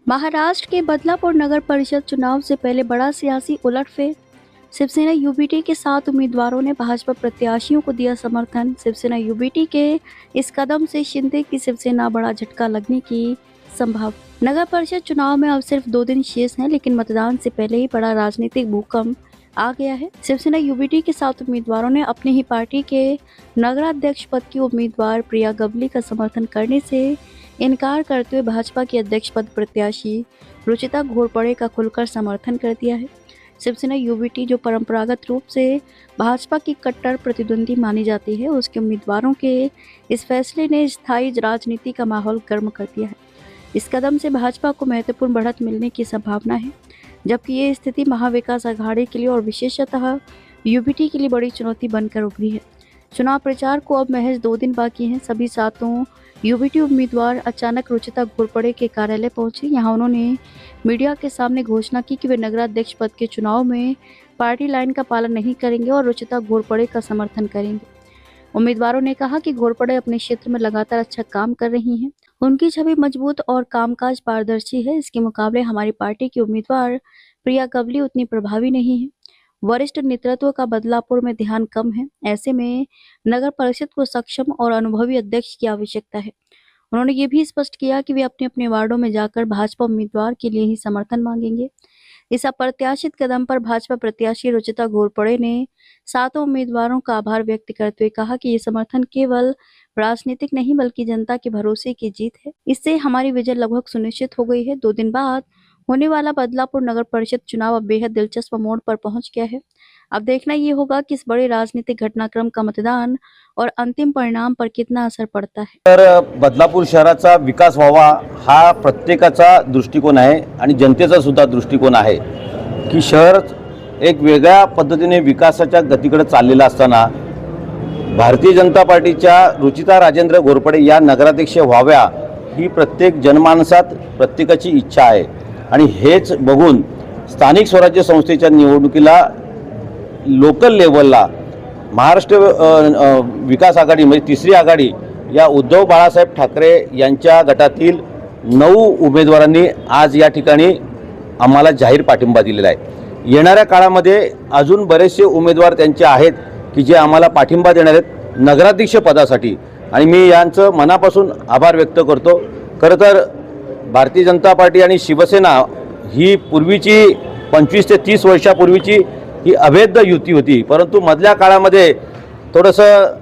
महाराष्ट्र के बदलापुर नगर परिषद चुनाव से पहले बड़ा सियासी उलटफेर। शिवसेना यूबीटी के 7 उम्मीदवारों ने भाजपा प्रत्याशियों को दिया समर्थन। शिवसेना यूबीटी के इस कदम से शिंदे की शिवसेना बड़ा झटका लगने की संभावना। नगर परिषद चुनाव में अब सिर्फ 2 दिन शेष हैं, लेकिन मतदान से पहले ही बड़ा राजनीतिक भूकंप आ गया है। शिवसेना यूबीटी के 7 उम्मीदवारों ने अपनी ही पार्टी के नगराध्यक्ष पद की उम्मीदवार प्रिया गवली का समर्थन करने से इनकार करते हुए भाजपा की अध्यक्ष पद प्रत्याशी रुचिता घोरपड़े का खुलकर समर्थन कर दिया है। शिवसेना यूबीटी, जो परंपरागत रूप से भाजपा की कट्टर प्रतिद्वंदी मानी जाती है, उसके उम्मीदवारों के इस फैसले ने स्थायी राजनीति का माहौल गर्म कर दिया है। इस कदम से भाजपा को महत्वपूर्ण बढ़त मिलने की संभावना है, जबकि ये स्थिति महाविकास अघाड़ी के लिए और विशेषतः यूबीटी के लिए बड़ी चुनौती बनकर उभरी है। चुनाव प्रचार को अब महज 2 दिन बाकी हैं। सभी 7 यूबीटी उम्मीदवार अचानक रुचिता घोरपड़े के कार्यालय पहुंचे। यहां उन्होंने मीडिया के सामने घोषणा की कि वे नगराध्यक्ष पद के चुनाव में पार्टी लाइन का पालन नहीं करेंगे और रुचिता घोरपड़े का समर्थन करेंगे। उम्मीदवारों ने कहा कि घोरपड़े अपने क्षेत्र में लगातार अच्छा काम कर रही हैं। उनकी छवि मजबूत और कामकाज पारदर्शी है। इसके मुकाबले हमारी पार्टी की उम्मीदवार प्रिया गवली उतनी प्रभावी नहीं है। वरिष्ठ नेतृत्व का बदलापुर में ध्यान कम है। ऐसे में नगर परिषद को सक्षम और अनुभवी अध्यक्ष की आवश्यकता है। उन्होंने ये भी स्पष्ट किया कि वे अपने अपने वार्डों में जाकर भाजपा उम्मीदवार के लिए ही समर्थन मांगेंगे। इस अप्रत्याशित कदम पर भाजपा प्रत्याशी रुचिता घोरपड़े ने 7 उम्मीदवारों का आभार व्यक्त करते हुए कहा कि ये समर्थन केवल राजनीतिक नहीं बल्कि जनता के भरोसे की जीत है। इससे हमारी विजय लगभग सुनिश्चित हो गई है। 2 दिन बाद होने वाला बदलापुर नगर परिषद चुनाव अब बेहद दिलचस्प मोड़ पर पहुंच गया है। अब देखना ये होगा कि इस बड़े राजनीतिक घटनाक्रम का मतदान और अंतिम परिणाम पर कितना असर पडता है। तर बदलापूर शहराचा विकास व्हावा हा प्रत्येकाचा दृष्टिकोन आहे आणि जनतेचा सुद्धा दृष्टिकोन आहे की शहर एक वेगळ्या पद्धतीने विकासाच्या गतीकडे चाललेलं असताना भारतीय जनता पार्टीच्या रुचिता राजेंद्र घोरपडे या नगराध्यक्ष व्हाव्या ही प्रत्येक जनमानसात प्रत्येकाची इच्छा आहे आणि हेच बघून स्थानिक स्वराज्य संस्थेच्या निवडणुकीला लोकल लेवलला महाराष्ट्र विकास आघाडी म्हणजे तिसरी आघाडी या उद्धव बाळासाहेब ठाकरे यांच्या गटातील 9 उमेदवारांनी आज या ठिकाणी आम्हाला जाहीर पाठिंबा दिलेला आहे। येणाऱ्या काळामध्ये अजून बरेचसे उमेदवार त्यांचे आहेत की जे आम्हाला पाठिंबा देणार आहेत नगराध्यक्ष पदासाठी आणि मी यांचं मनापासून आभार व्यक्त करतो। खरं तर भारतीय जनता पार्टी आणि शिवसेना ही पूर्वीची 25 ते 30 वर्षापूर्वीची ही अभेद्य युती होती, परंतु मधल्या काळामध्ये थोडंसं